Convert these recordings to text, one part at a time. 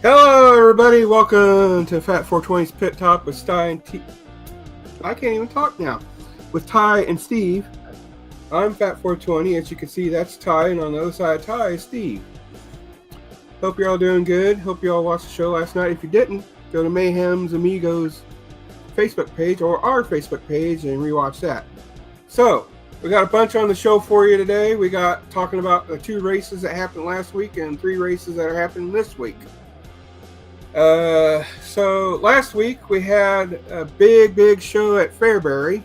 Hello, everybody. Welcome to P430's Pit Top with Ty and I can't even talk now. With Ty and Steve. I'm P430. As you can see, that's Ty, and on the other side of Ty is Steve. Hope you're all doing good. Hope you all watched the show last night. If you didn't, go to Mayhem's Amigos Facebook page or our Facebook page and rewatch that. So, we got a bunch on the show for you today. We got talking about the 2 races that happened last week and 3 races that are happening this week. So last week we had a big show at Fairbury.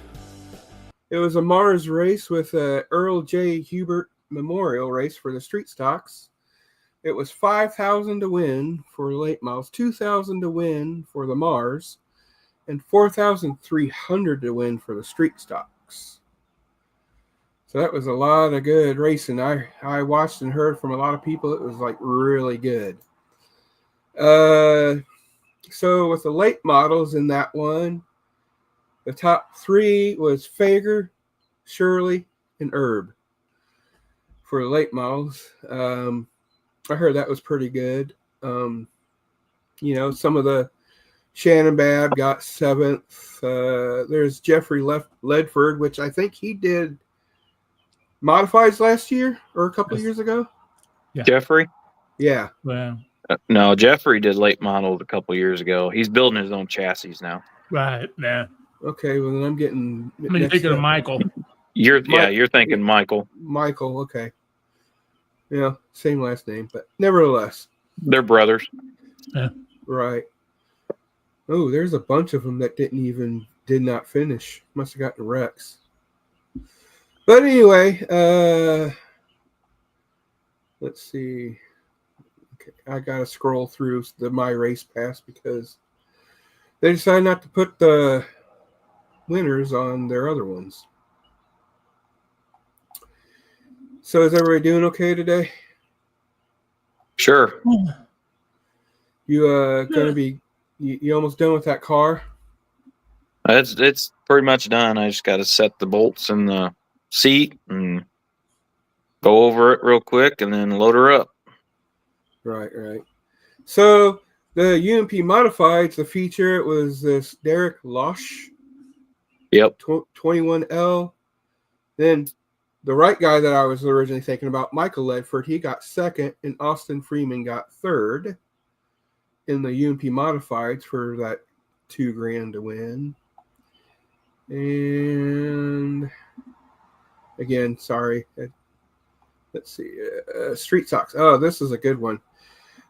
It was a Mars race with Earl J. Hubert Memorial Race for the street stocks. It was $5,000 to win for late models, $2,000 to win for the Mars, and $4,300 to win for the street stocks. So that was a lot of good racing. I watched and heard from a lot of people. It was like really good. So with the late models in that one, the top 3 was Fager, Shirley, and Herb for the late models. I heard that was pretty good. Some of the Shannon Babb got 7th. There's Jeffrey Ledford, which I think he did modifieds last year or a couple of years ago. Yeah. Jeffrey? Yeah. Well, No, Jeffrey did late modeled a couple years ago. He's building his own chassis now. right. Yeah. Okay, well then I'm getting. I mean, you're thinking of Michael. You're thinking Michael. Michael, okay. Yeah, same last name, but nevertheless. They're brothers. Yeah. Right. Oh, there's a bunch of them that did not finish. Must have gotten wrecks. But anyway, let's see. Okay, I gotta scroll through the My Race Pass because they decided not to put the winners on their other ones. So is everybody doing okay today? Sure. You gonna be you almost done with that car? It's pretty much done. I just got to set the bolts in the seat and go over it real quick and then load her up. Right. So the UMP Modifieds, the feature, it was this Derek Losh. Yep. 21L. Then the right guy that I was originally thinking about, Michael Ledford, he got 2nd, and Austin Freeman got 3rd in the UMP Modifieds for that $2,000 to win. And again, sorry. Let's see. Street Stocks. Oh, this is a good one.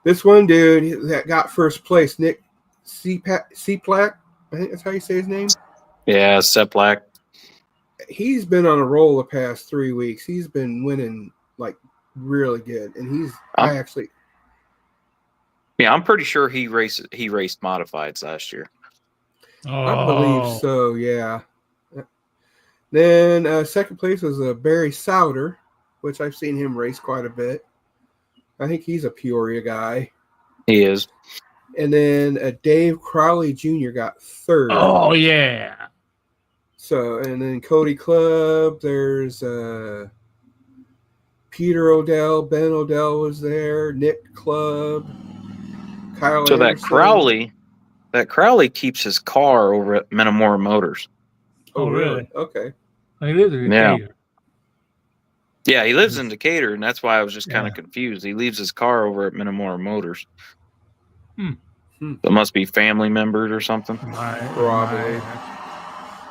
This one dude that got first place, Nick Seplack, I think that's how you say his name. Yeah, Seplack. He's been on a roll the past 3 weeks. He's been winning like really good, and I'm pretty sure he raced modifieds last year. I believe so. Yeah. Then 2nd place was Barry Souter, which I've seen him race quite a bit. I think he's a Peoria guy. He is. And then Dave Crowley Jr. got 3rd. Oh, yeah. So, and then Cody Clubb, there's Peter Odell, Ben Odell was there, Nick Clubb, Kyle So Anderson. that Crowley keeps his car over at Metamora Motors. Oh, really? Okay. He lives in Decatur. Yeah, he lives in Decatur, and that's why I was just kind of confused. He leaves his car over at Metamora Motors. It must be family members or something. Probably.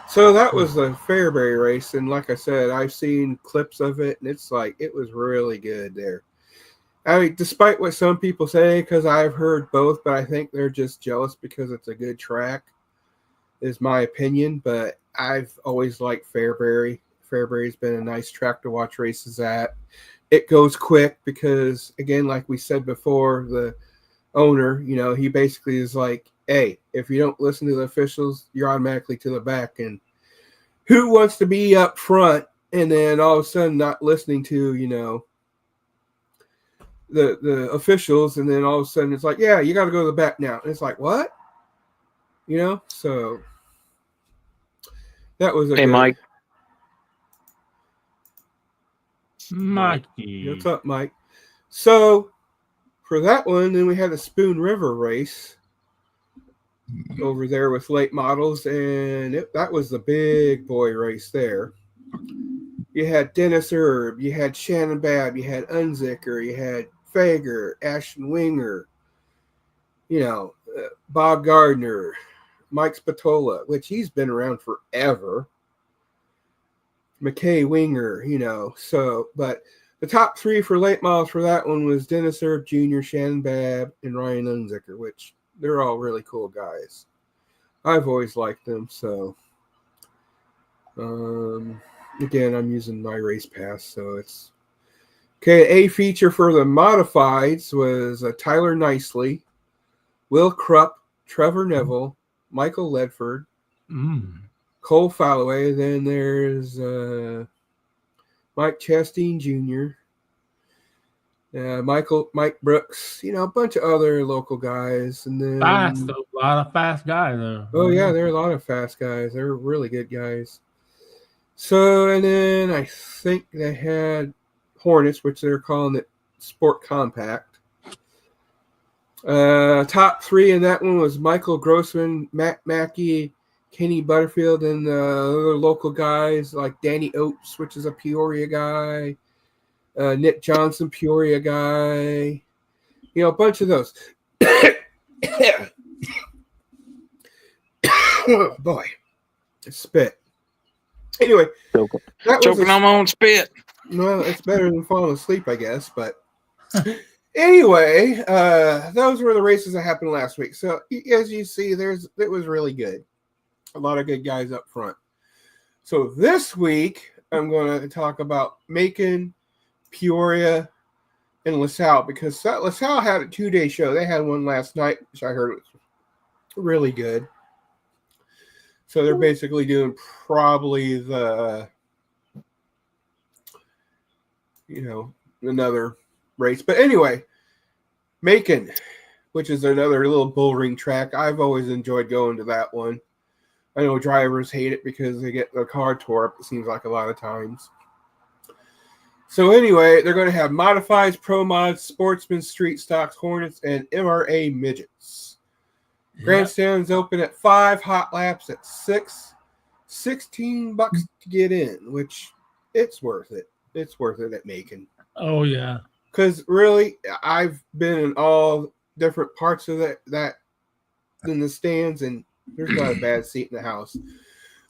So that was the Fairbury race, and like I said, I've seen clips of it, and it's like it was really good there. I mean, despite what some people say, because I've heard both, but I think they're just jealous because it's a good track, is my opinion. But I've always liked Fairbury. Fairbury's been a nice track to watch races at. It goes quick because, again, like we said before, the owner, he basically is like, hey, if you don't listen to the officials, you're automatically to the back. And who wants to be up front and then all of a sudden not listening to, the officials, and then all of a sudden it's like, yeah, you got to go to the back now. And it's like, what? So that was a Hey, Mike. Mikey. What's up, Mike? So for that one, then we had the Spoon River race over there with late models, and that was the big boy race there. You had Dennis Erb, you had Shannon Babb, you had Unzicker, you had Fager, Ashton Winger, Bob Gardner, Mike Spatola, which he's been around forever. McKay Winger, but the top three for late models for that one was Dennis Erb Jr., Shannon Babb, and Ryan Unzicker, which they're all really cool guys. I've always liked them, so again, I'm using my race pass, so it's okay. A feature for the modifieds was Tyler Nicely, Will Krupp, Trevor Neville, Michael Ledford, Cole Falloway. Then there's Mike Chastain Jr., Mike Brooks, a bunch of other local guys, and then a lot of fast guys there. Oh yeah, there are a lot of fast guys. They're really good guys. So, and then I think they had Hornets, which they're calling it Sport Compact. Top three in that one was Michael Grossman, Matt Mackey, Kenny Butterfield, and other local guys like Danny Oates, which is a Peoria guy. Nick Johnson, Peoria guy. A bunch of those. Oh, boy. Spit. Anyway. Choking on my own spit. Well, it's better than falling asleep, I guess. But anyway, those were the races that happened last week. So, as you see, it was really good. A lot of good guys up front. So, this week, I'm going to talk about Macon, Peoria, and LaSalle, because LaSalle had a 2-day show. They had one last night, which I heard was really good. So they're basically doing probably another race. But anyway, Macon, which is another little bull ring track. I've always enjoyed going to that one. I know drivers hate it because they get their car tore up, it seems like a lot of times. So anyway, they're going to have modifieds, pro mods, sportsmen, street stocks, Hornets, and MRA midgets. Yeah. Grandstands open at 5, hot laps at 6. $16 to get in, which it's worth it. It's worth it at Macon. Oh yeah. Because really, I've been in all different parts of that in the stands, and there's not a bad seat in the house.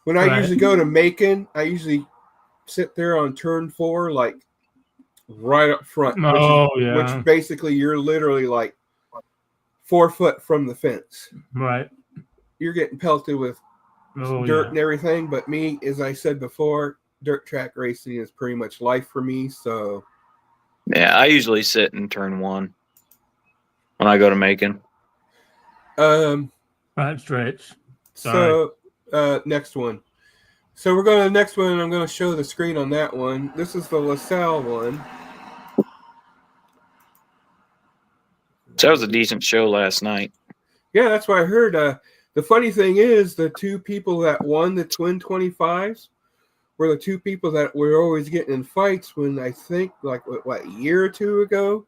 When I usually go to Macon, I usually sit there on turn 4, like right up front. Which basically you're literally like 4 foot from the fence. Right. You're getting pelted with dirt and everything. But me, as I said before, dirt track racing is pretty much life for me. So yeah, I usually sit in turn 1 when I go to Macon. Right, stretch. So next one. So we're going to the next one, and I'm going to show the screen on that one. This is the LaSalle one. So that was a decent show last night. Yeah, that's what I heard. The funny thing is, the two people that won the Twin 25s were the two people that were always getting in fights when I think, like, what, a year or two ago?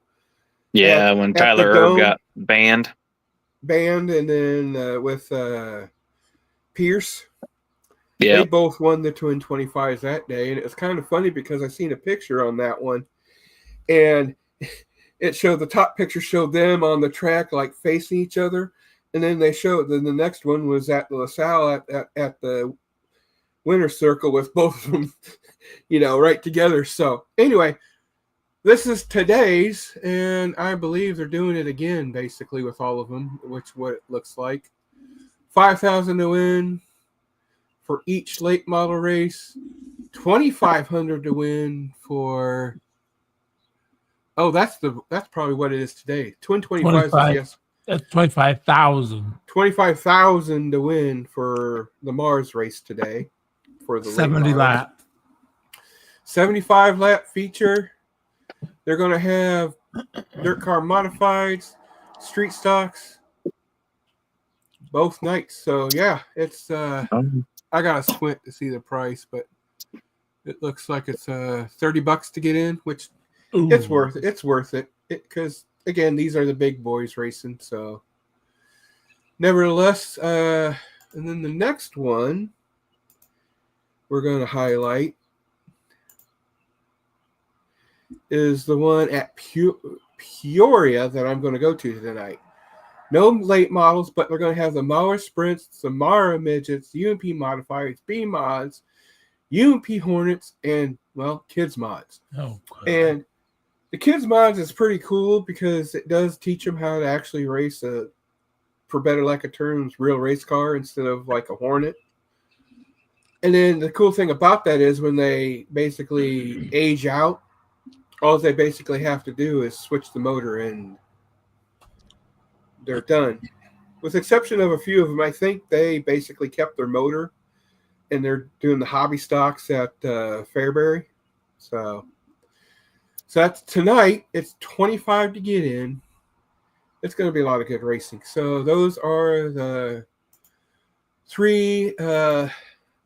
Yeah, when Tyler Erb got banned. And then with Pierce. Yeah. They both won the Twin 25s that day. And it was kind of funny because I seen a picture on that one. And it showed, the top picture showed them on the track, like facing each other. And then then the next one was at the LaSalle at the winner's circle with both of them, right together. So anyway, this is today's, and I believe they're doing it again, basically with all of them, what it looks like. $5,000 to win for each late model race, $2,500 to win for. Oh, that's probably what it is today. Twin 25s, yes. That's 25,000. 25,000 to win for the Mars race today for the 70 lap. 75 lap feature. They're going to have dirt car modifieds, street stocks, both nights. So yeah, it's I got to squint to see the price, but it looks like it's $30 to get in, which it's worth it. It's worth it because again, these are the big boys racing. So, nevertheless, and then the next one we're going to highlight is the one at Peoria that I'm going to go to tonight. No late models, but they're going to have the Mauer Sprints, the Mara Midgets, UMP Modifiers, B Mods, UMP Hornets, and, well, Kids Mods. Oh, God. And the Kids Mods is pretty cool because it does teach them how to actually race a, for better lack of terms, real race car instead of like a Hornet. And then the cool thing about that is when they basically age out, all they basically have to do is switch the motor and they're done. With the exception of a few of them, I think they basically kept their motor and they're doing the hobby stocks at Fairbury. So that's tonight. It's $25 to get in. It's going to be a lot of good racing. So those are the 3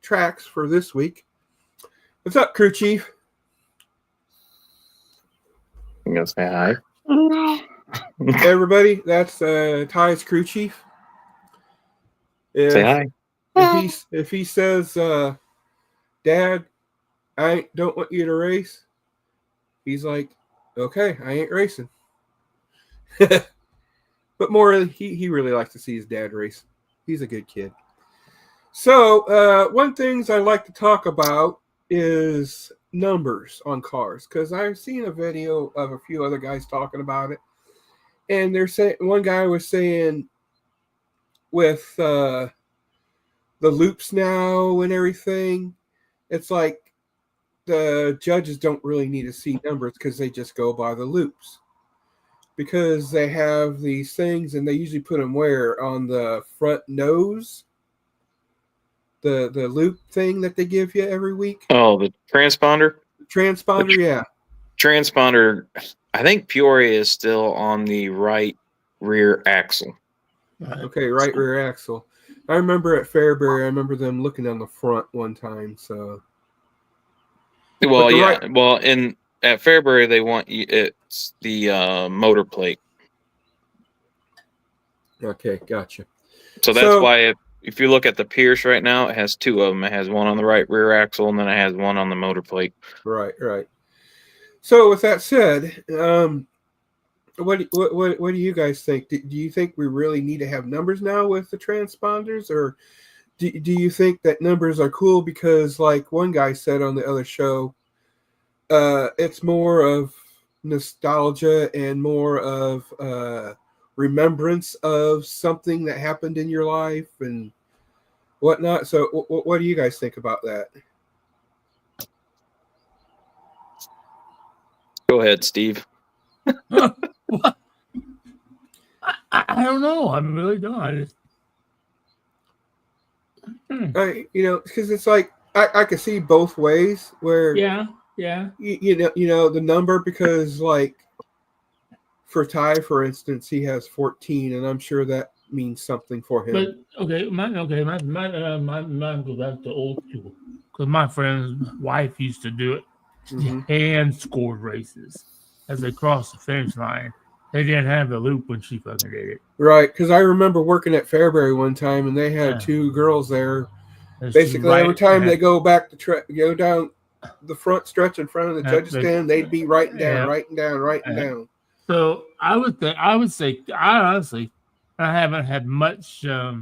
tracks for this week. What's up, crew chief? I'm going to say hi. Everybody, that's Ty's crew chief. Say hi. If he says, Dad, I don't want you to race, he's like, okay, I ain't racing. But more, he really likes to see his dad race. He's a good kid. So one things I like to talk about is numbers on cars, because I've seen a video of a few other guys talking about it. And they're saying, one guy was saying with the loops now and everything, it's like the judges don't really need to see numbers because they just go by the loops. Because they have these things and they usually put them where? On the front nose? The loop thing that they give you every week? Oh, the transponder? Transponder, yeah. Transponder, I think Peoria is still on the right rear axle. Okay, right rear axle. I remember at Fairbury, I remember them looking on the front one time. So, well, yeah. Right, well, at Fairbury, they want you. It's the motor plate. Okay, gotcha. So that's why if you look at the Pierce right now, it has 2 of them. It has one on the right rear axle, and then it has one on the motor plate. Right. So with that said, what do you guys think? Do you think we really need to have numbers now with the transponders, or do you think that numbers are cool because, like one guy said on the other show, it's more of nostalgia and more of remembrance of something that happened in your life and whatnot. So what do you guys think about that? Go ahead, Steve. What? I don't know. I really don't. I just... because it's like I can see both ways where yeah. You know the number, because like for Ty, for instance, he has 14, and I'm sure that means something for him. But mine goes back to old school because my friend's wife used to do it. Hand scored races as they crossed the finish line. They didn't have the loop when she fucking did it. Right, because I remember working at Fairbury one time, and they had 2 girls there. Basically, every time they go back to go down the front stretch in front of the judges' stand, they'd be writing down. So I would say, I honestly, I haven't had much, a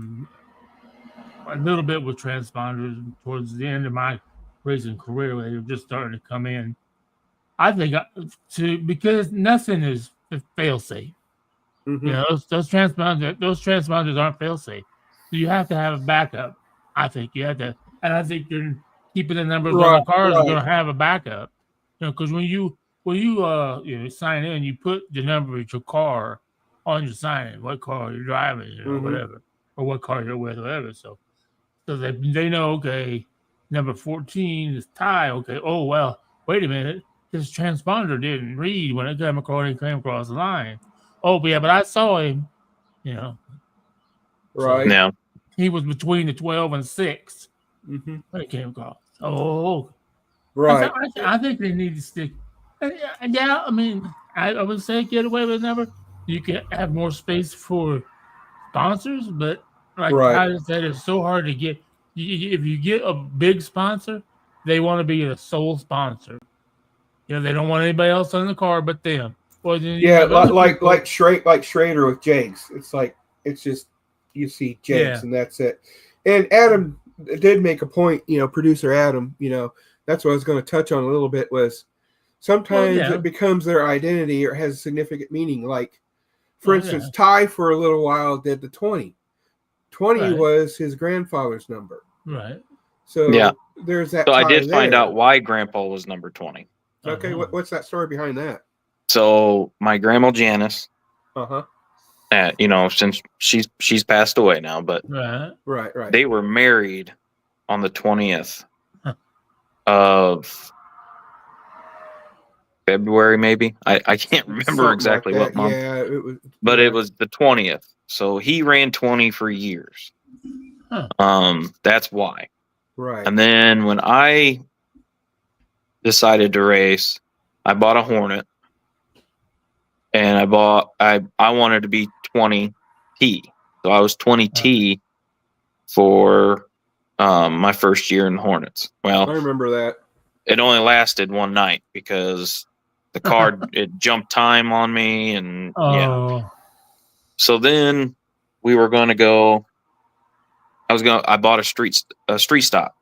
little bit with transponders towards the end of my racing career where they were just starting to come in. I think because nothing is fail safe. You know, those transponders aren't fail safe. So you have to have a backup. I think you have to, and I think you're keeping the numbers on the cars are going to have a backup. You know, because when you sign in, you put the number of your car on your sign in, what car you're driving, whatever, or what car you're with, whatever. So they know, okay, number 14 is Ty. Okay, oh well, wait a minute, this transponder didn't read when it came across the line. Oh yeah, but I saw him. You know, right now he was between the 12 and 6 when it came across. Oh, right. I think they need to stick. Yeah, I mean, I would say get away with a number, you can have more space for sponsors, but like Right. I said, it's so hard to get. If you get a big sponsor, they want to be the sole sponsor. They don't want anybody else on the car but them. Or then you Yeah, have other people. like Schrader with Jenks. It's just you see Jenks and that's it. And Adam did make a point, producer Adam, that's what I was going to touch on a little bit was sometimes it becomes their identity or has a significant meaning. Like, for instance, Ty for a little while did the 20. 20 was his grandfather's number. Right. So there's that. So I did find out why Grandpa was number 20. Okay, what's that story behind that? So my grandma Janice, since she's passed away now, but right, they were married on the 20th of February, maybe. I can't remember exactly what month. Yeah, it was. But it was the 20th. So he ran 20 for years. That's why. Right. And then when I decided to race, I bought a Hornet. And I wanted to be 20T. So I was 20T for my first year in the Hornets. Well, I remember that. It only lasted one night because the car it jumped time on me and So then we were going to go. I bought a street stock.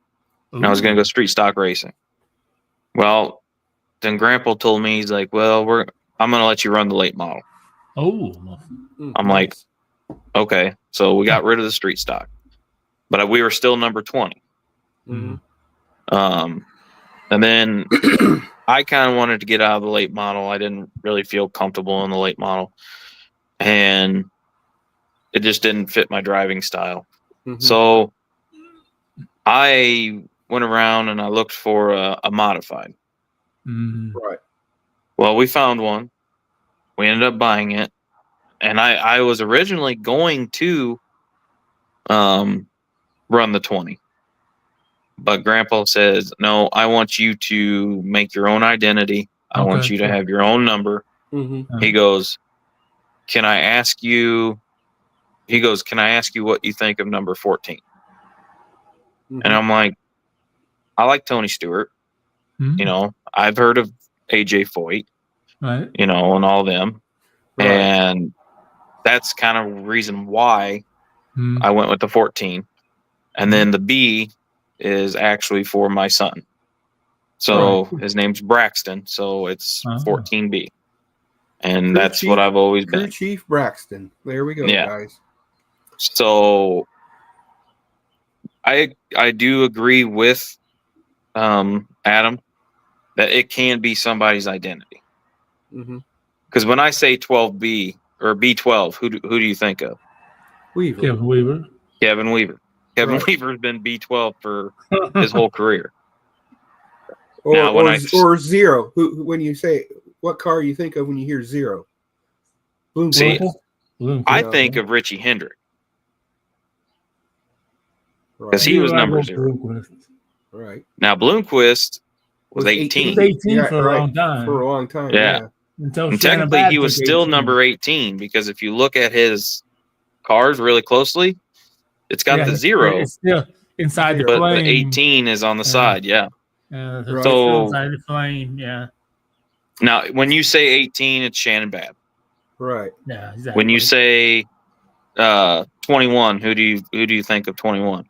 And I was going to go street stock racing. Well, then Grandpa told me, he's like, well, I'm going to let you run the late model. I'm like, okay. So we got rid of the street stock, but we were still number 20. And then I kind of wanted to get out of the late model. I didn't really feel comfortable in the late model, and it just didn't fit my driving style. So I went around and I looked for a modified. Right. Well, we found one. We ended up buying it, and I was originally going to run the 20. But Grandpa says, no, I want you to make your own identity. I want you to have your own number. He goes, can I ask you what you think of number 14? And I'm like, I like Tony Stewart. I've heard of AJ Foyt, and all them. And that's kind of the reason why I went with the 14. And then the B is actually for my son. So his name's Braxton. So it's 14B. And that's what I've always been. Crew Chief Braxton. There we go, guys. So I do agree with Adam that it can be somebody's identity. Because when I say 12B or B12, who do you think of? Kevin Weaver. Kevin Weaver's been B12 for his whole career. Or Zero. When you say what car you think of when you hear Zero? I think of Richie Hendrick because he was number 0. Right. Now Bloomquist was 18. 18 for a long time. For a long time. Yeah. And technically, he was still number 18 because if you look at his cars really closely, it's got the 0. It's still inside the flame. But the 18 is on the side, so inside the flame, Now, when you say 18, it's Shannon Babb. Right. Yeah, exactly. When you say 21, who do you think of 21?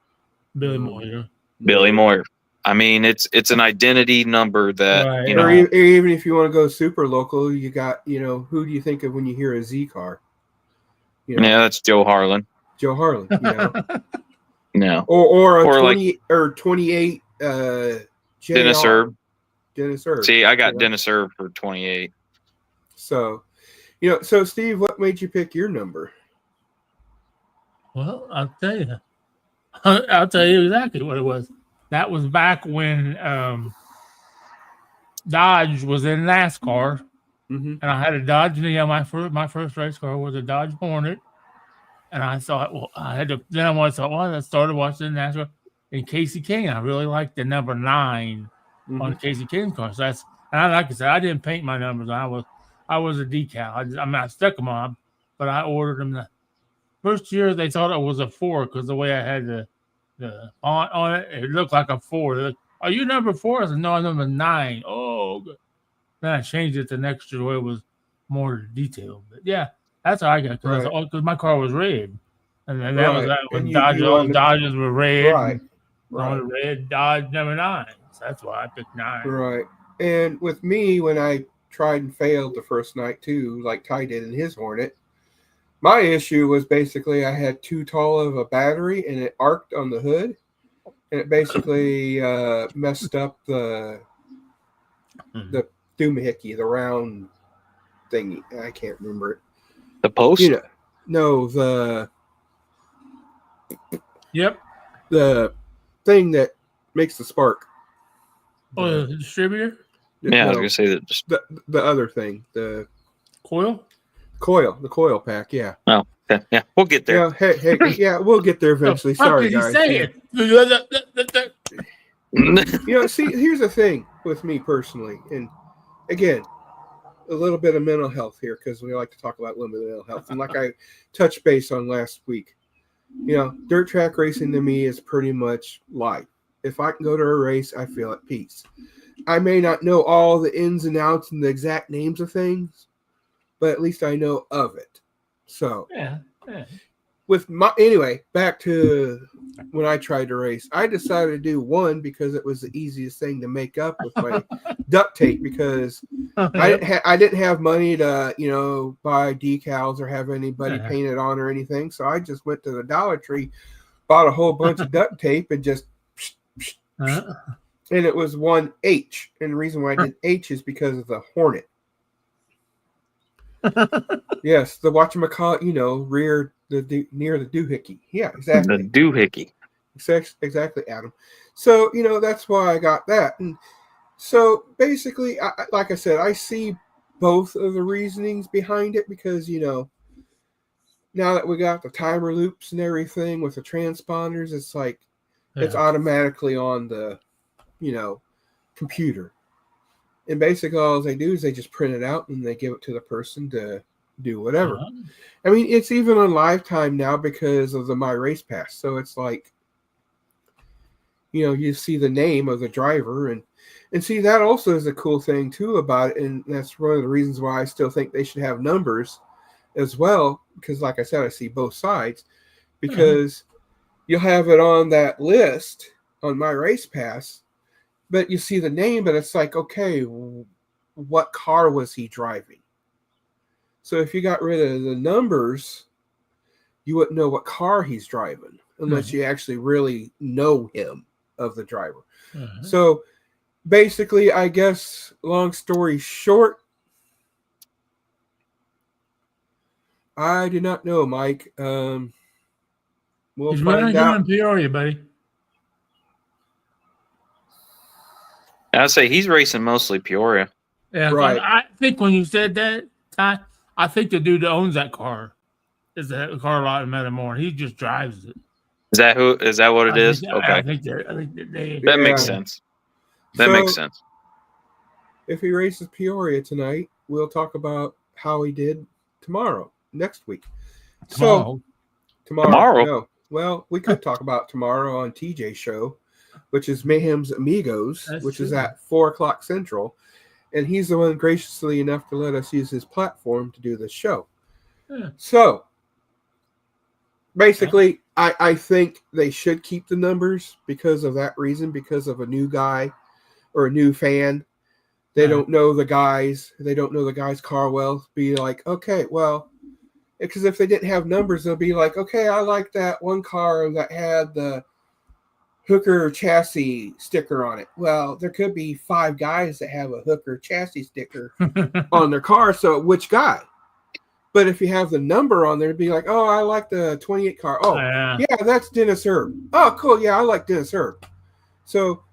Billy Moyer. Billy Moyer. I mean, it's an identity number that or even if you want to go super local, you got who do you think of when you hear a Z car? Yeah, that's Joe Harlan. Joe Harlan. No. Or 20 or 28. Dennis Erb. Dennis Erb. See, I got Dennis Erb for 28. So, so Steve, what made you pick your number? Well, I'll tell you exactly what it was. That was back when Dodge was in NASCAR, and I had a Dodge. My first race car was a Dodge Hornet, and I thought, well, I had to. Then I started watching NASCAR. And Casey Kane, I really liked the number 9 on Casey Kane's car. So like I said, I didn't paint my numbers. I was a decal. I stuck them on. but I ordered them. The first year they thought it was a 4 because the way I had the font on it, it looked like a 4. They're like, "Are you number 4?" I said, "No, I'm number 9." Oh, good. Then I changed it the next year where it was more detailed. But yeah, that's how I got because my car was red, and then that was when Dodges were red. Right. On red Dodge number 9. So that's why I picked 9. Right. And with me, when I tried and failed the first night too, like Ty did in his Hornet, my issue was basically I had too tall of a battery and it arced on the hood, and it basically messed up the doohickey, the round thingy. I can't remember it. The post? No, the thing that makes the spark. Oh, the distributor? Yeah, I was gonna say that. Just the other thing, the coil, the coil pack. Yeah. Oh, okay. Yeah, we'll get there. Yeah. Hey, yeah, we'll get there eventually. Sorry, guys. See, here's the thing with me personally, and again, a little bit of mental health here because we like to talk about a little bit of mental health, and like I touched base on last week. Dirt track racing to me is pretty much life. If I can go to a race, I feel at peace. I may not know all the ins and outs and the exact names of things, but at least I know of it. So, anyway, back to when I tried to race, I decided to do one because it was the easiest thing to make up with my duct tape because I didn't have money to buy decals or have anybody paint it on or anything. So I just went to the Dollar Tree, bought a whole bunch of duct tape, and just and it was 1H. And the reason why I did H is because of the Hornet. Yes, the whatchamacallit, rear near the doohickey. Yeah, exactly. The doohickey. Exactly, Adam. So, that's why I got that. And so basically, like I said, I see both of the reasonings behind it because, now that we got the timer loops and everything with the transponders, it's like it's automatically on the, computer. And basically all they do is they just print it out and they give it to the person to do whatever. I mean, it's even on Lifetime now because of the My Race Pass. So it's like, you see the name of the driver and see that also is a cool thing too about it. And that's one of the reasons why I still think they should have numbers as well. Because like I said, I see both sides because you'll have it on that list on My Race Pass, but you see the name, but it's like, okay, what car was he driving? So if you got rid of the numbers, you wouldn't know what car he's driving unless you actually really know him of the driver. So basically, I guess, long story short, I do not know, Mike. We'll he's find out. In Peoria, buddy. I'd say he's racing mostly Peoria. Yeah, right. I think when you said that, I think the dude that owns that car is the car lot in Metamore. He just drives it. Is that what it is? Okay. I think that makes sense. That makes sense. If he races Peoria tonight, we'll talk about how he did next week. Tomorrow. No. Well, we could talk about tomorrow on TJ's show, which is Mayhem's Amigos, which is at 4:00 Central. And he's the one graciously enough to let us use his platform to do this show. So, basically, I think they should keep the numbers because of that reason, because of a new guy or a new fan. They don't know the guys. They don't know the guy's car well. Be like, okay, well, because if they didn't have numbers, they'll be like, okay, I like that one car that had the Hooker chassis sticker on it. Well, there could be 5 guys that have a Hooker chassis sticker on their car. So which guy? But if you have the number on there, it'd be like, oh, I like the 28 car. Oh, yeah, that's Dennis Herb. Oh, cool. Yeah, I like Dennis Herb. So,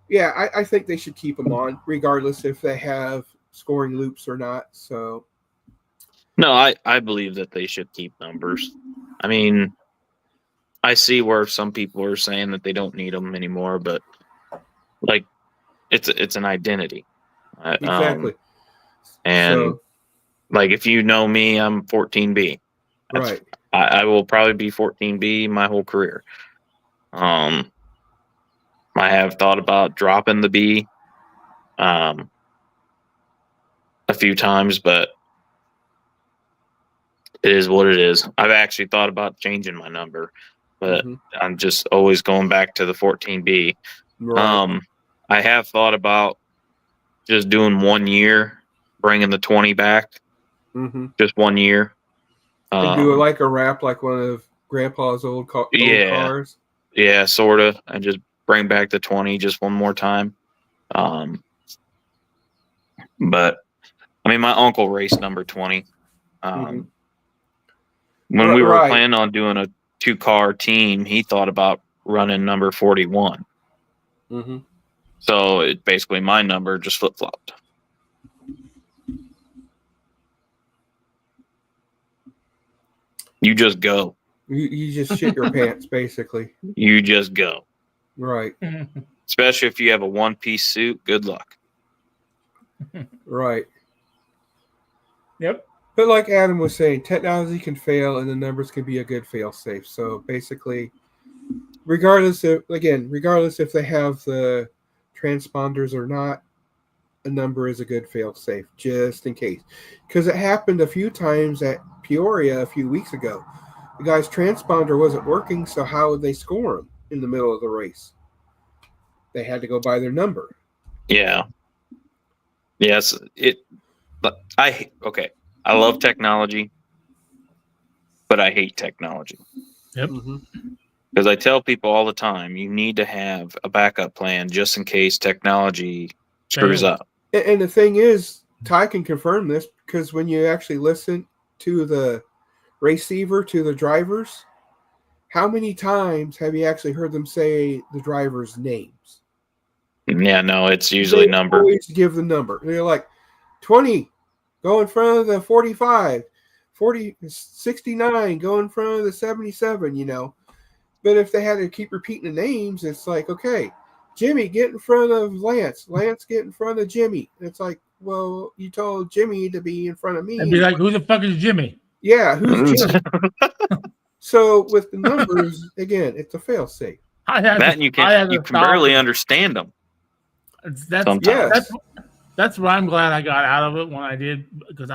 yeah, I think they should keep them on, regardless if they have scoring loops or not. So, no, I believe that they should keep numbers. I mean, I see where some people are saying that they don't need them anymore, but it's an identity. Exactly. And Like if you know me, I'm 14B. Right. I will probably be 14B my whole career. I have thought about dropping the B a few times, but it is what it is. I've actually thought about changing my number, but I'm just always going back to the 14B. Right. I have thought about just doing 1 year, bringing the 20 back, just 1 year. And do like a wrap, like one of Grandpa's old cars. Yeah, sort of. And just bring back the 20 just one more time. But I mean, my uncle raced number 20. When we were planning on doing a 2-car team, he thought about running number 41. So it basically my number just flip flopped. You just go. You just shit your pants, basically. You just go. Right. Especially if you have a one-piece suit. Good luck. Right. Yep. But like Adam was saying, technology can fail and the numbers can be a good fail-safe. So basically, regardless if they have the transponders or not, a number is a good fail-safe, just in case. Because it happened a few times at Peoria a few weeks ago. The guy's transponder wasn't working, so how would they score him in the middle of the race? They had to go by their number. Yeah. Yes. I love technology, but I hate technology. Yep. Because I tell people all the time, you need to have a backup plan just in case technology screws up. And the thing is, Ty can confirm this, because when you actually listen to the receiver, to the drivers, how many times have you actually heard them say the drivers' names? Yeah, no, it's usually number. They always give the number. They're like, 20, go in front of the 45, 69, go in front of the 77, you know. But if they had to keep repeating the names, it's like, okay, Jimmy, get in front of Lance. Lance, get in front of Jimmy. It's like, well, you told Jimmy to be in front of me. I'd be like, who the fuck is Jimmy? Yeah, who's Jimmy? So with the numbers, again, it's a fail-safe. You can barely understand them. That's why I'm glad I got out of it when I did, because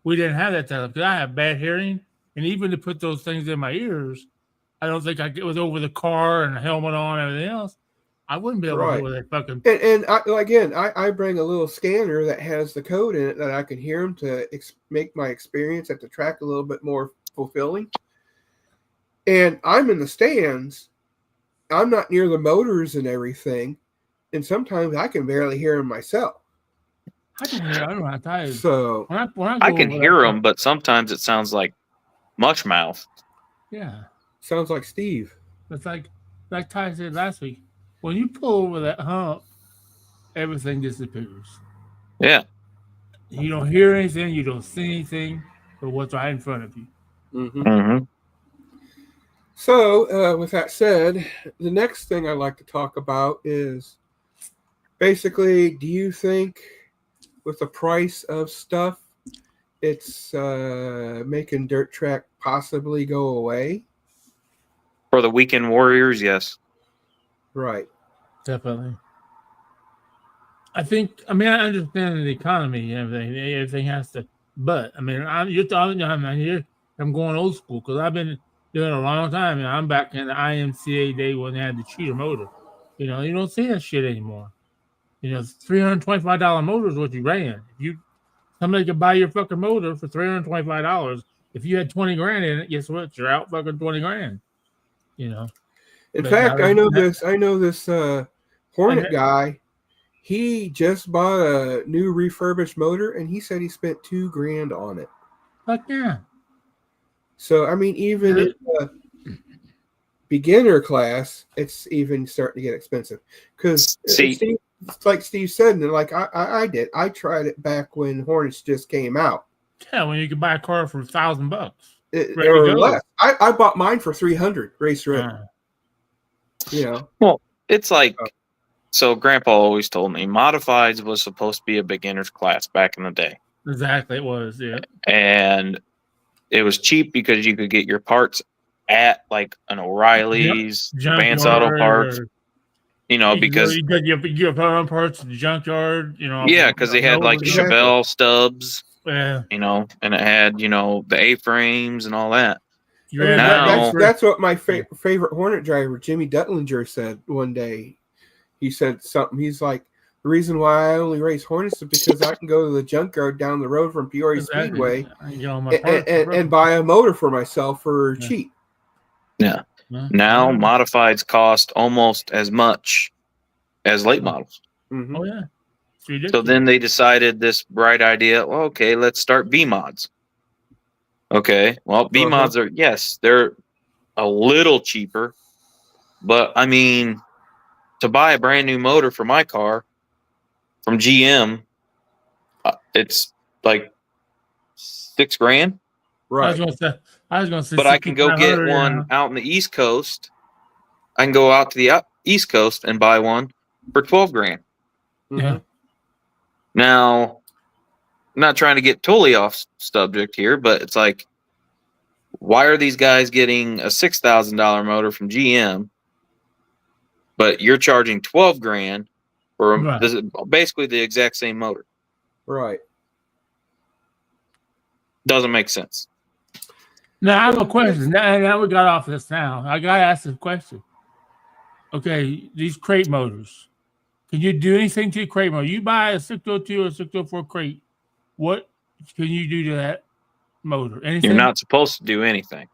we didn't have that stuff. Because I have bad hearing, and even to put those things in my ears, I don't think it was over the car and the helmet on and everything else. I wouldn't be able to hear that fucking. And I bring a little scanner that has the code in it that I can hear them to make my experience at the track a little bit more fulfilling. And I'm in the stands. I'm not near the motors and everything. And sometimes I can barely hear them myself. I can hear. I don't know how to tell you. So I can hear them, but sometimes it sounds like mush mouth. Yeah, sounds like Steve. It's like Ty said last week. When you pull over that hump, everything disappears. Yeah. You don't hear anything. You don't see anything but what's right in front of you. So, with that said, the next thing I'd like to talk about is basically, do you think with the price of stuff, it's making dirt track possibly go away? For the weekend warriors, yes. Right. Definitely. I understand the economy and everything has to, but I'm going old school because I've been doing it a long time, and I'm back in the IMCA day when they had the cheater motor. You know, you don't see that shit anymore. You know, $325 motor is what you ran. Somebody could buy your fucking motor for $325. If you had 20 grand in it, guess what? You're out fucking 20 grand. You know. In fact, I know this Hornet guy. He just bought a new refurbished motor, and he said he spent $2,000 on it. Fuck yeah. So I mean, even in the beginner class, it's even starting to get expensive. Because like Steve said, and like I did, I tried it back when Hornets just came out. Yeah, when you could buy a car for $1,000 or less. I bought mine for $300 race ready. You know. Well, it's like so. Grandpa always told me modifieds was supposed to be a beginner's class back in the day. Exactly, it was. Yeah. And it was cheap because you could get your parts at like an O'Reilly's, Advanced Auto Parts, Junkyard. because you get own parts at the junkyard. yeah, because they had like Exactly. Chevelle stubs, Yeah. and it had the A-frames and all that. You I mean, ran Now- that's what my favorite Hornet driver, Jimmy Duttlinger, said one day. He said something. He's like, the reason why I only race Hornets is because I can go to the junkyard down the road from Peoria Speedway I can get all my parts and buy a motor for myself for cheap. Yeah. Now modifieds cost almost as much as late models. Mm-hmm. Oh yeah. It's So ridiculous. then they decided this bright idea. Well, okay, let's start B mods. Okay, well, B mods are, yes, they're a little cheaper, but I mean, to buy a brand new motor for my car from GM, it's like $6,000. Right. I was gonna say, But I can go get 6,500, one out in the East Coast. I can go out to the East Coast and buy one for $12,000. Mm-hmm. Yeah. Now, I'm not trying to get totally off subject here, but it's like, why are these guys getting a $6,000 motor from GM, but you're charging $12,000 for Right. basically the exact same motor? Right. Doesn't make sense. Now I have a question. Now we got off this. Now I gotta ask this question. Okay, these crate motors. Can you do anything to the crate motor? You buy a 602 or 604 crate. What can you do to that motor? Anything? You're not supposed to do anything.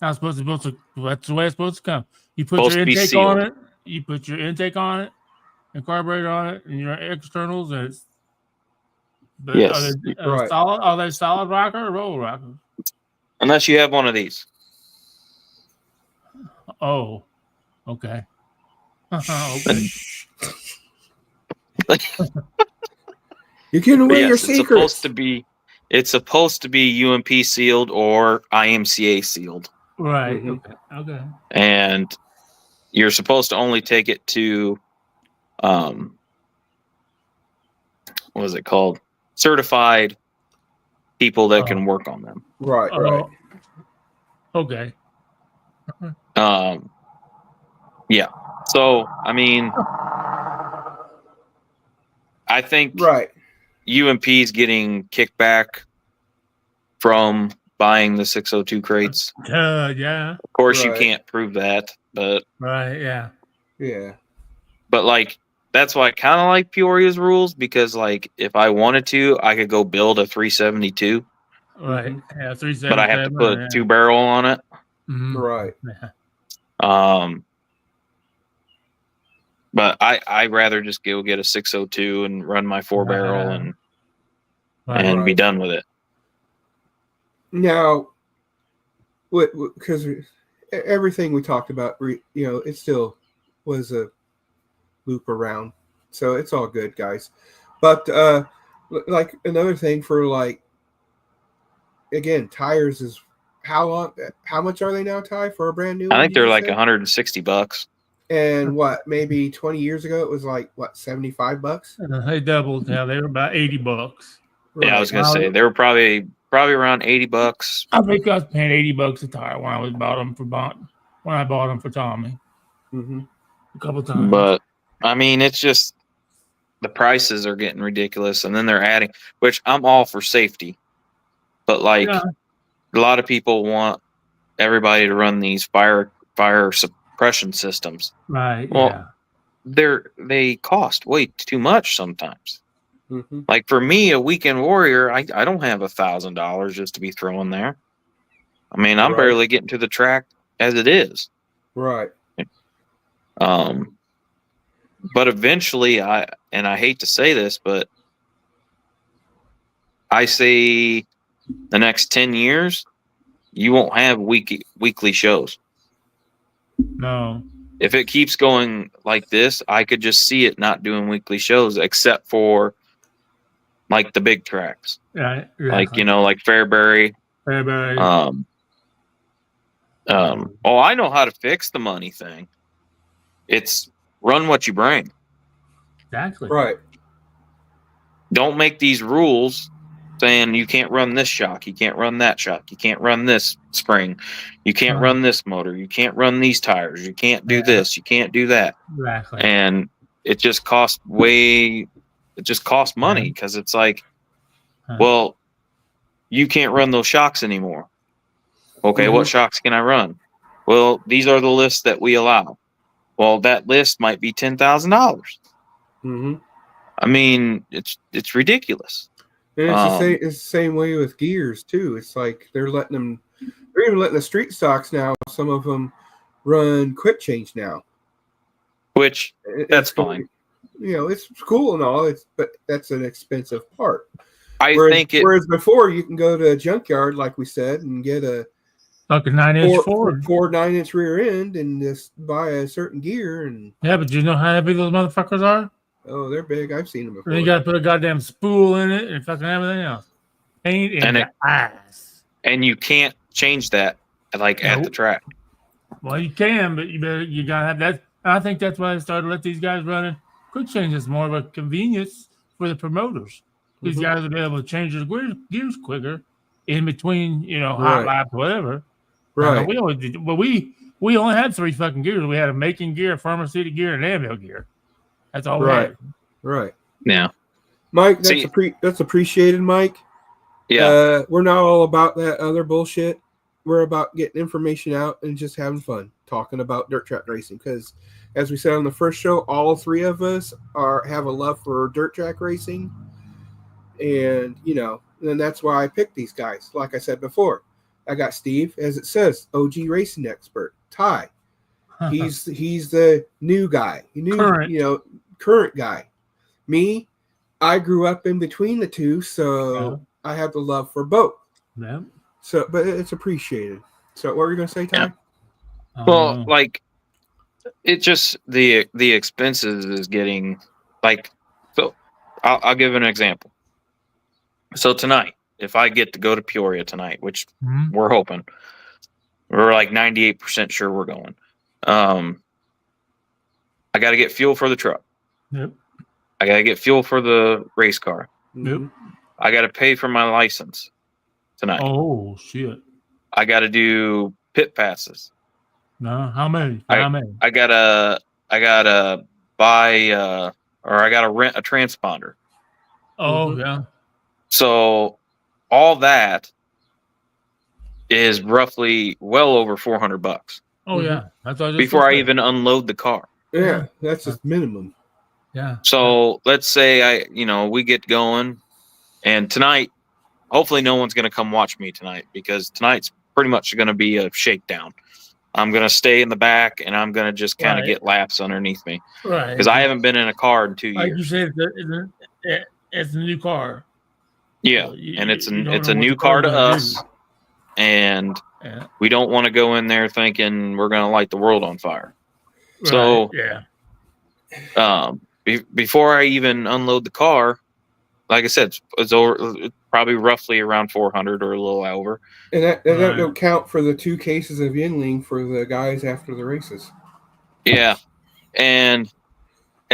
Not supposed to. That's the way it's supposed to come. You put Supposed your to be intake on sealed. it. You put your intake on it, and carburetor on it, and your externals. And it's, but Yes. Right. Are they solid rocker or roll rocker? Unless you have one of these. Oh, okay. Okay. You're giving away Yes, your it's secrets. supposed to be UMP sealed or IMCA sealed. Right. Mhm. Okay. And you're supposed to only take it to what is it called? Certified people that can work on them. Right. Right. Okay. Yeah. So I mean, I think Right. UMP is getting kickback from buying the 602 crates. Yeah. Of course, you Right. can't prove that, but Right. Yeah. Yeah. like that's why I kind of like Peoria's rules, because like if I wanted to, I could go build a 372, Right. Mm-hmm. Yeah. 377. but I have to put a 2-barrel on it. Mhm. Right. Yeah. But I rather just go get a 602 and run my 4-barrel and be Right. done with it. Now, because everything we talked about, it still was a loop around, so it's all good, guys. But like another thing for like, again, tires is how much are they now, Ty, for a brand new? I one, think you they're just like said? $160. And what, maybe 20 years ago it was like what, $75? They doubled. Yeah, they were about $80. Yeah, I was gonna say they were probably around $80. I think I was paying $80 a tire when I bought them for Tommy. Mm-hmm. A couple times. But I mean, it's just the prices are getting ridiculous, and then they're adding, which I'm all for safety, but like Yeah. a lot of people want everybody to run these fire suppression systems. Right. Well, Yeah. they cost way too much sometimes. Mm-hmm. Like for me, a weekend warrior, I don't have $1,000 just to be throwing there. I mean, I'm Right. barely getting to the track as it is. Right. But eventually, I hate to say this, but I say the next 10 years, you won't have weekly shows. No. If it keeps going like this, I could just see it not doing weekly shows, except for like the big tracks, Right. like like Fairbury. Fairbury. Oh, I know how to fix the money thing. It's run what you bring. Exactly. Right. Don't make these rules saying you can't run this shock, you can't run that shock, you can't run this spring, you can't run this motor, you can't run these tires, you can't do this, you can't do that. Exactly. And it just costs money because it's like, well, you can't run those shocks anymore. Okay, what shocks can I run? Well, these are the lists that we allow. Well, that list might be $10,000. Mm-hmm. I mean, it's ridiculous. And it's the same way with gears too. It's like they're even letting the street stocks now. Some of them run quick change now, which that's fine. It's cool and all. But that's an expensive part. Whereas before you can go to a junkyard, like we said, and get a like a 9-inch Ford, 9-inch rear end, and just buy a certain gear. And but you know how heavy those motherfuckers are? Oh, they're big. I've seen them before. And you got to put a goddamn spool in it and fucking everything else. Paint in the ass. And you can't change that at the track. Well, you can, but you gotta have that. I think that's why I started to let these guys running quick changes, more of a convenience for the promoters. These guys will be able to change their gears quicker in between, hot laps, whatever. Right. We always did, but we only had 3 fucking gears. We had a making gear, a pharmaceutical gear, and an anvil gear. That's all we had. Right. Yeah. Mike, that's appreciated, Mike. Yeah. We're not all about that other bullshit. We're about getting information out and just having fun talking about dirt track racing. Because, as we said on the first show, all 3 of us have a love for dirt track racing, and and that's why I picked these guys. Like I said before, I got Steve, as it says, OG racing expert. Ty, he's the new guy. Current guy. Me, I grew up in between the two, so I have the love for both. Yeah. So, but it's appreciated. So, what were you going to say, Ty? Yeah. Well, it just the expenses is getting so. I'll give an example. So tonight, if I get to go to Peoria tonight, which we're hoping, we're 98% sure we're going. I got to get fuel for the truck. Yep. I got to get fuel for the race car. Yep. I got to pay for my license tonight. Oh, shit. I got to do pit passes. No, how many? I gotta buy or I gotta rent a transponder. Oh, yeah. So all that is roughly well over $400. Oh, yeah. That's all before I even unload the car. Yeah, that's just minimum. Yeah. So let's say we get going, and tonight, hopefully no one's going to come watch me tonight, because tonight's pretty much going to be a shakedown. I'm going to stay in the back, and I'm going to just kind of get laps underneath me. Right. Because I haven't been in a car in 2 years. Like you said, it's a new car. Yeah, and it's a new car to us, and we don't want to go in there thinking we're going to light the world on fire. Right. So, before I even unload the car, like I said, it's probably roughly around 400 or a little over. And that don't count for the 2 cases of Yinling for the guys after the races. Yeah, and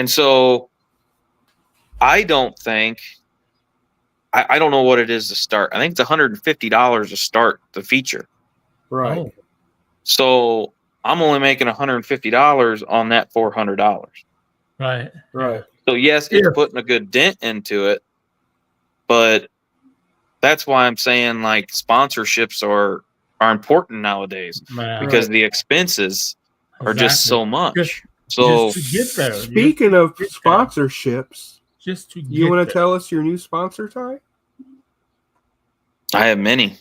so I don't think. I don't know what it is to start. I think it's $150 to start the feature. Right. Oh. So I'm only making $150 on that $400. Right. Right. So yes, it's putting a good dent into it, but that's why I'm saying sponsorships are important nowadays, because the expenses are just so much. Just to get there. Speaking of sponsorships. You want to tell us your new sponsor, Ty? I have many,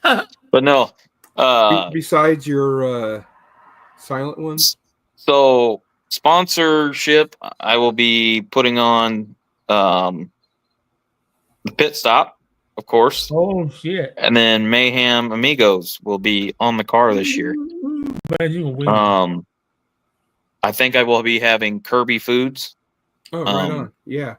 but no. Besides your silent ones. So sponsorship, I will be putting on the Pitstop, of course. Oh shit! And then Mayhem Amigos will be on the car this year. I think I will be having Kirby Foods. Oh, right on. Yeah.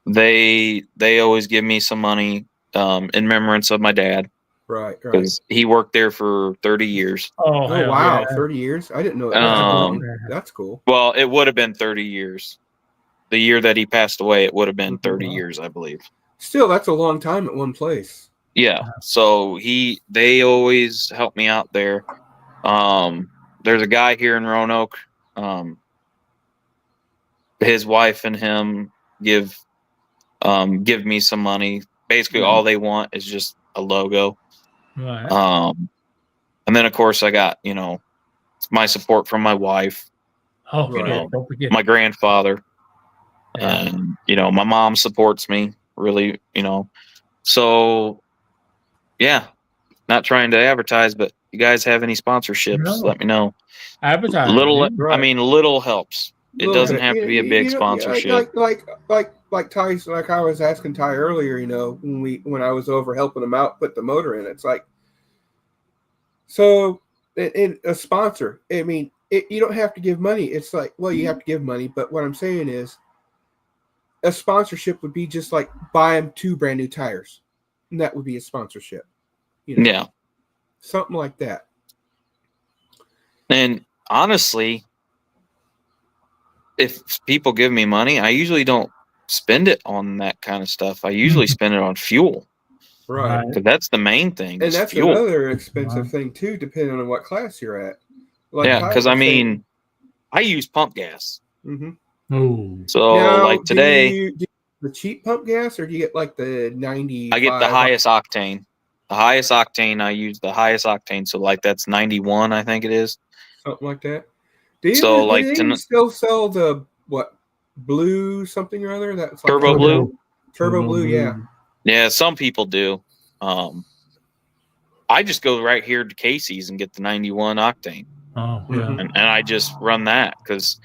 They always give me some money in remembrance of my dad. Right. Because he worked there for 30 years. Oh wow. Yeah. 30 years? I didn't know that. That's cool. Well, it would have been 30 years. The year that he passed away, it would have been 30 years, I believe. Still, that's a long time at one place. Yeah. So they always help me out there. There's a guy here in Roanoke. His wife and him give me some money. Basically, all they want is just a logo. Right. And then of course I got, my support from my wife, Oh, Right. yeah, don't forget. my grandfather, Yeah. and my mom supports me really, So yeah, not trying to advertise, but you guys have any sponsorships, No. let me know. Advertising. Little, Right. I mean, little helps. It Little doesn't bit. have to be a big sponsorship. Like Ty, like I was asking Ty earlier, when I was over helping him out put the motor in, it's like, so in a sponsor, I mean, you don't have to give money. It's like, well, you have to give money, but what I'm saying is, a sponsorship would be just like buy him 2 brand new tires, and that would be a sponsorship. Yeah. Something like that. And honestly, if people give me money, I usually don't spend it on that kind of stuff. I usually spend it on fuel. Right. Because that's the main thing. And Is that's fuel. another expensive thing too, depending on what class you're at. Like Yeah, Ty because was I saying- mean, I use pump gas. Mhm. Oh. So Now, like today, do you the cheap pump gas, or do you get like the 90? I get the highest octane. The highest octane, I use the highest octane. So like that's 91, I think it is. Something like that. Do So, like, they even still sell the blue something or other? That's like Turbo blue? Turbo blue, yeah. Yeah, some people do. I just go right here to Casey's and get the 91 octane, Oh, yeah. Mhm. and I just run that because,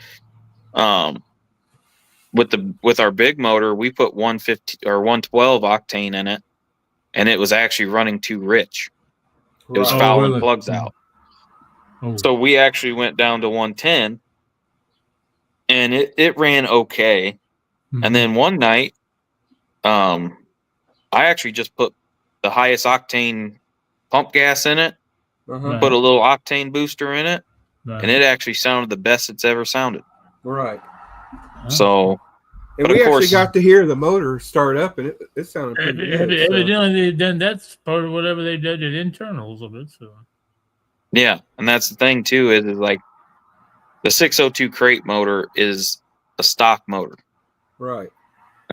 with our big motor, we put 150 or 112 octane in it, and it was actually running too rich. It was Right. fouling really? plugs out. Oh. So we actually went down to 110, and it ran okay. Mhm. And then one night, I actually just put the highest octane pump gas in it, Uh-huh. put a little octane booster in it, Right. and it actually sounded the best it's ever sounded. Right. Oh. So, And but we of actually course, got to hear the motor start up, and it sounded pretty good. So. Evidently, they've done that's part of whatever they did at internals of it. So. yeah, and that's the thing too is like the 602 crate motor is a stock motor. Right.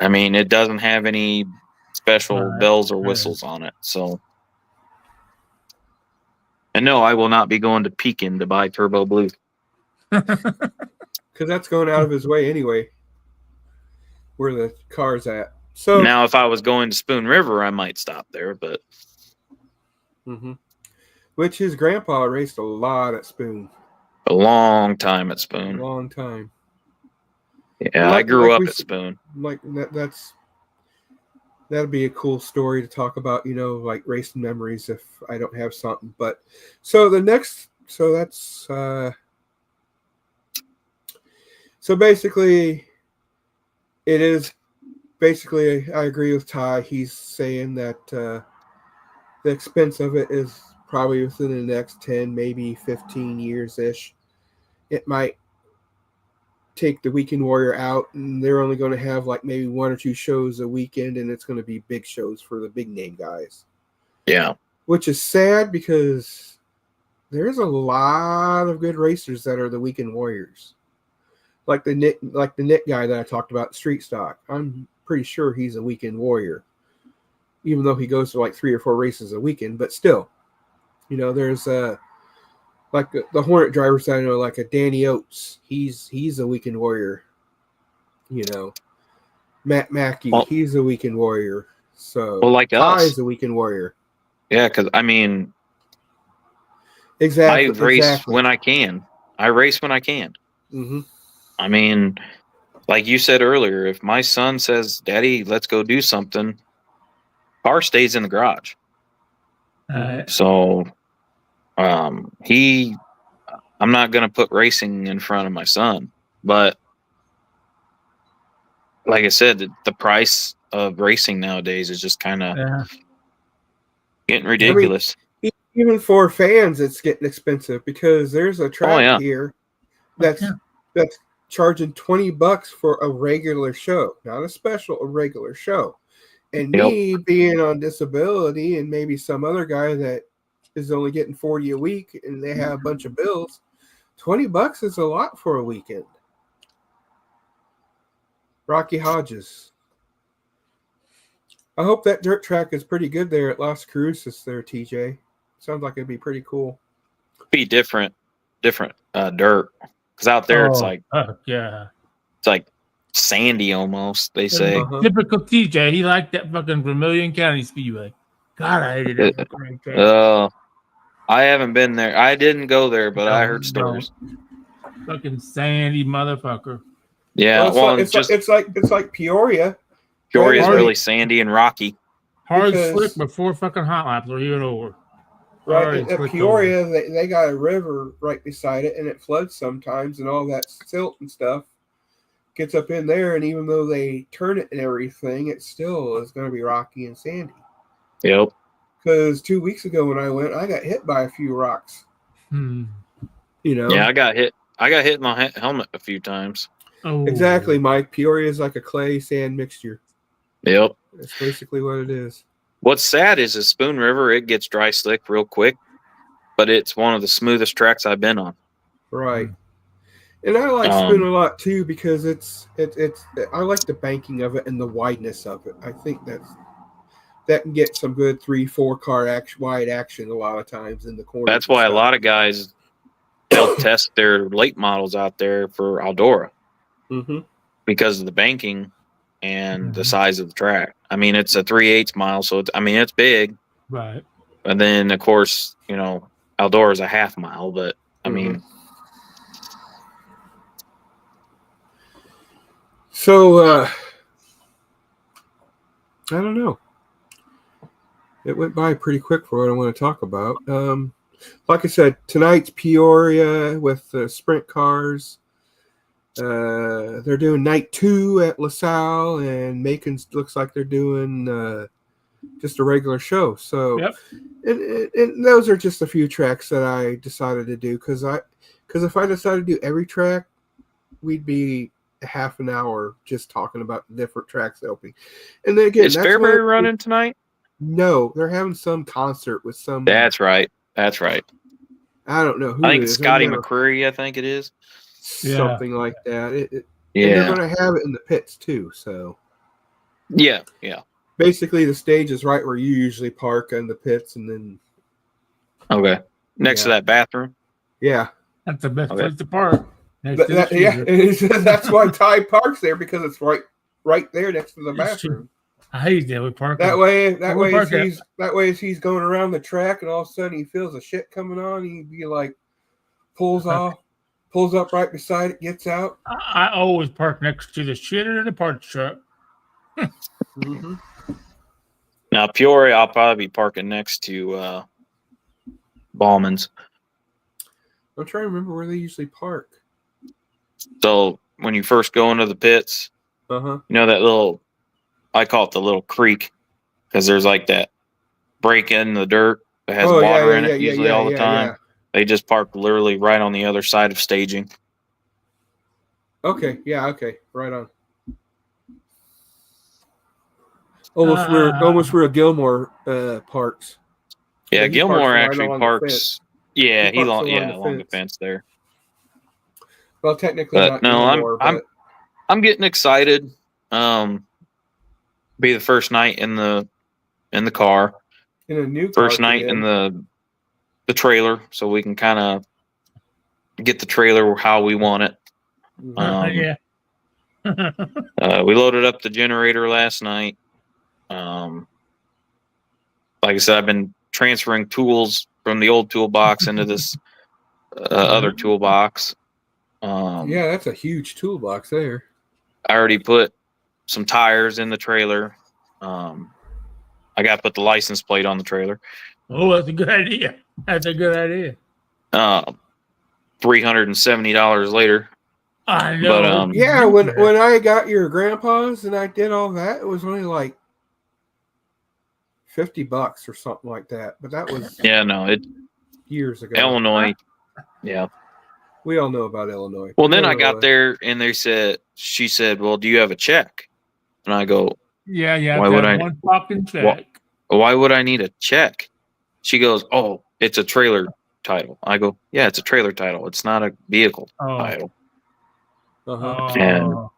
I mean, it doesn't have any special Right. bells or whistles on it. So, and no, I will not be going to Pekin to buy Turbo Blue. Because that's going out of his way anyway, where the car's at. So Now, if I was going to Spoon River, I might stop there, but which his grandpa raced a lot at Spoon. a long time at Spoon. Long time. Yeah, I grew up at Spoon. Like that'd be a cool story to talk about, like racing memories if I don't have something. But so that's so basically it is basically I agree with Ty. He's saying that the expense of it is probably within the next 10, maybe 15 years ish. It might take the Weekend Warrior out, and they're only going to have like maybe 1 or 2 shows a weekend, and it's going to be big shows for the big name guys. Yeah. Which is sad because there's a lot of good racers that are the Weekend Warriors. Like the Nick guy that I talked about, Street Stock. I'm pretty sure he's a Weekend Warrior, even though he goes to like 3 or 4 races a weekend. But still, there's like the Hornet drivers that I know, like a Danny Oates. He's a Weekend Warrior. Matt Mackey, he's a Weekend Warrior. So like Ty's a Weekend Warrior. Yeah, because I mean, exactly. I race when I can. I race when I can. Mm-hmm. I mean, like you said earlier, if my son says, "Daddy, let's go do something," car stays in the garage. So, I'm not going to put racing in front of my son, but like I said, the price of racing nowadays is just kind of getting ridiculous. I mean, even for fans, it's getting expensive because there's a track here that's charging $20 for a regular show, not a special, a regular show. And Yep. me being on disability and maybe some other guy that is only getting 40 a week and they have a bunch of bills, $20 is a lot for a weekend. Rocky Hodges. I hope that dirt track is pretty good there at Las Cruces there, TJ. Sounds like it'd be pretty cool. Be different dirt. Because out there it's like yeah. it's like sandy almost. They say. Uh-huh. Typical TJ. He liked that fucking Vermilion County Speedway. God, I hated that fucking track. I haven't been there. I didn't go there, but I heard stories. Fucking sandy motherfucker. Yeah, it's like Peoria. Peoria is really sandy and rocky. Hard slick before fucking hot laps are even over. Right, at Peoria, they got a river right beside it, and it floods sometimes, and all that silt and stuff gets up in there, and even though they turn it and everything, it still is going to be rocky and sandy. Yep. Because 2 weeks ago when I went, I got hit by a few rocks. You know? Yeah, I got hit in my helmet a few times. Oh. Exactly, Mike. Peoria is like a clay sand mixture. Yep. That's basically what it is. What's sad is the Spoon River, it gets dry slick real quick, but it's one of the smoothest tracks I've been on. Right. And I like Spoon a lot too because it's I like the banking of it and the wideness of it. I think that can get some good 3-4 car wide action a lot of times in the corner. That's why a lot of guys they'll test their late models out there for Eldora because of the banking and the size of the track. I mean, it's a 3/8 mile, so it's big. Right. And then, of course, Eldora is a half mile, but I mean. So, I don't know. It went by pretty quick for what I want to talk about. Like I said, tonight's Peoria with the sprint cars. They're doing night 2 at LaSalle, and Macon looks like they're doing just a regular show. So, and those are just a few tracks that I decided to do because if I decided to do every track, we'd be a half an hour just talking about the different tracks opening. And then again, is Fairbury running tonight? No, they're having some concert with some. That's right. I don't know who. I think it's Scotty McCreery. I think it is. Something like that. And they're going to have it in the pits too. So. Yeah. Basically, the stage is right where you usually park in the pits, and then. Okay. Next to that bathroom. Yeah. That's the best place to park. That's why Ty parks there because it's right there next to the bathroom. I hate that we park. That way, as he's going around the track, and all of a sudden he feels the shit coming on, he'd be like, pulls up right beside it, gets out. I always park next to the shitter in the parts truck. Now Peoria, I'll probably be parking next to Ballman's. I'm trying to remember where they usually park. So when you first go into the pits, that little, I call it the little creek, because there's like that break in the dirt that has water in it usually all the time. Yeah. They just park literally right on the other side of staging. Okay, right on. Almost where Gilmore parks. Yeah, Gilmore actually parks. Yeah, he along the fence there. Well, technically, I'm getting excited. Be the first night in the car. In a new first night in the trailer, so we can kind of get the trailer how we want it. We loaded up the generator last night. Like I said, I've been transferring tools from the old toolbox into this other toolbox. That's a huge toolbox there. I already put some tires in the trailer. I got to put the license plate on the trailer. Oh, that's a good idea. $370 later. I know. But, when I got your grandpa's and I did all that, it was only like $50 or something like that. But that was years ago. Illinois. Yeah. We all know about Illinois. Well, then I got there and she said, well, do you have a check? And I go, Yeah, yeah. Why would I? One fucking check. Why would I need a check? She goes, "Oh, it's a trailer title." I go, "Yeah, it's a trailer title. It's not a vehicle title." Uh-huh. And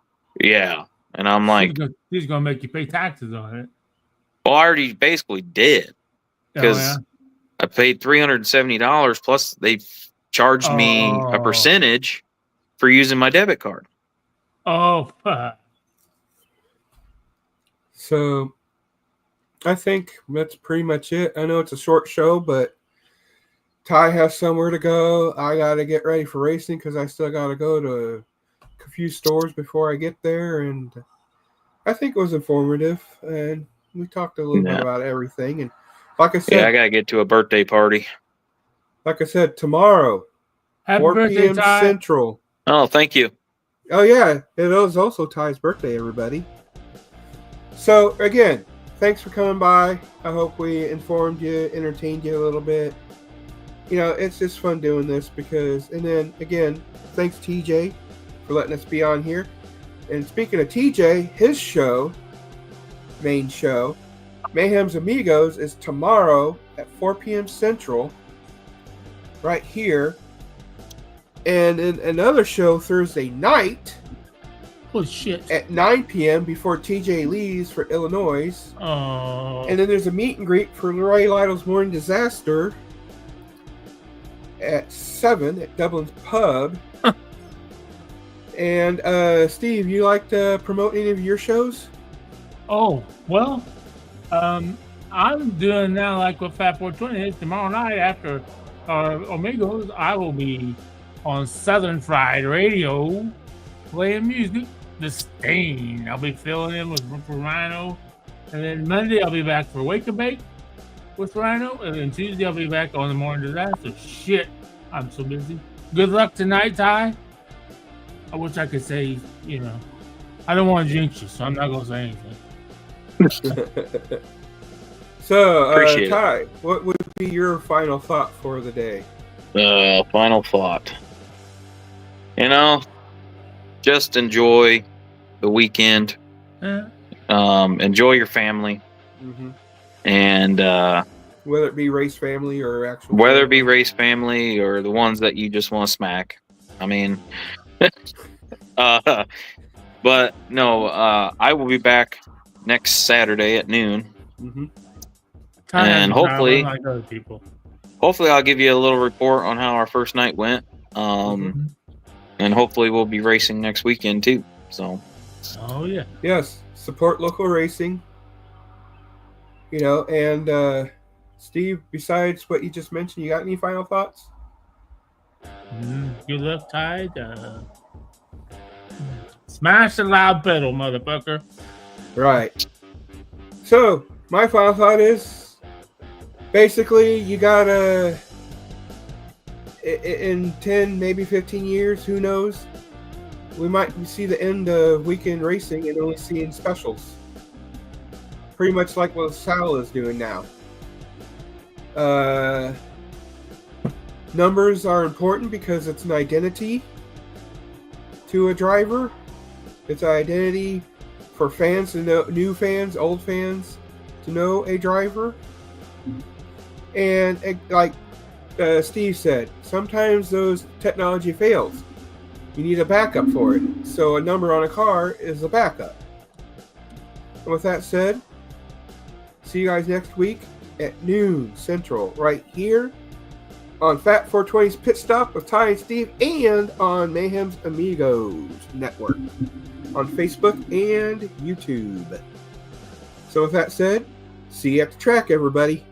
yeah, and I'm like, she's gonna make you pay taxes on it. well, I already basically did because I paid $370 plus they charged me a percentage for using my debit card. Oh, fuck. So I think that's pretty much it. I know it's a short show, but Ty has somewhere to go. I got to get ready for racing because I still got to go to a few stores before I get there. And I think it was informative. And we talked a little bit about everything. And like I said, I got to get to a birthday party. Like I said, tomorrow, Happy 4 birthday, p.m. Ty. Central. Oh, thank you. Oh, yeah. It was also Ty's birthday, everybody. So, again, thanks for coming by. I hope we informed you, entertained you a little bit. You know, it's just fun doing this because, and then, again, thanks, TJ, for letting us be on here. And speaking of TJ, his show, main show, Mayhem's Amigos, is tomorrow at 4 p.m. Central, right here. And in another show Thursday night, holy shit, at 9 p.m. before TJ leaves for Illinois. Oh. And then there's a meet and greet for Leroy Lytle's Morning Disaster at 7 at Dublin's Pub. And Steve, you like to promote any of your shows? Oh, well, I'm doing now like what Fat 420 is. Tomorrow night after Amigos, I will be on Southern Fried Radio playing music. The Stain. I'll be filling in with Rhino. And then Monday, I'll be back for Wake and Bake with Rhino. And then Tuesday, I'll be back on the Morning Disaster. Shit, I'm so busy. Good luck tonight, Ty. I wish I could say, you know, I don't want to jinx you, so I'm not going to say anything. So, Ty, what would be your final thought for the day? Final thought. You know, just enjoy the weekend. Enjoy your family. Mm-hmm. And whether it be race family or actual whether family. it be race family or the ones that you just want to smack. I mean, but no, I will be back next Saturday at noon. Mm-hmm. And hopefully, like other people. Hopefully I'll give you a little report on how our first night went. And hopefully we'll be racing next weekend too. So. Oh yeah. Yes. Support local racing. You know, and Steve, besides what you just mentioned, you got any final thoughts? Good luck, Tide. Smash the loud pedal, motherfucker. Right. So, my final thought is basically you gotta, in 10, maybe 15 years, who knows, we might see the end of weekend racing and only seeing specials. Pretty much like what Sal is doing now. Numbers are important because it's an identity to a driver. It's an identity for fans to know, new fans, old fans, to know a driver. And like Steve said, sometimes those technology fails. You need a backup for it. So a number on a car is a backup. And with that said, see you guys next week at noon Central, right here on Fat 420's Pit Stop with Ty and Steve, and on Mayhem's Amigos Network on Facebook and YouTube. So with that said, see you at the track, everybody.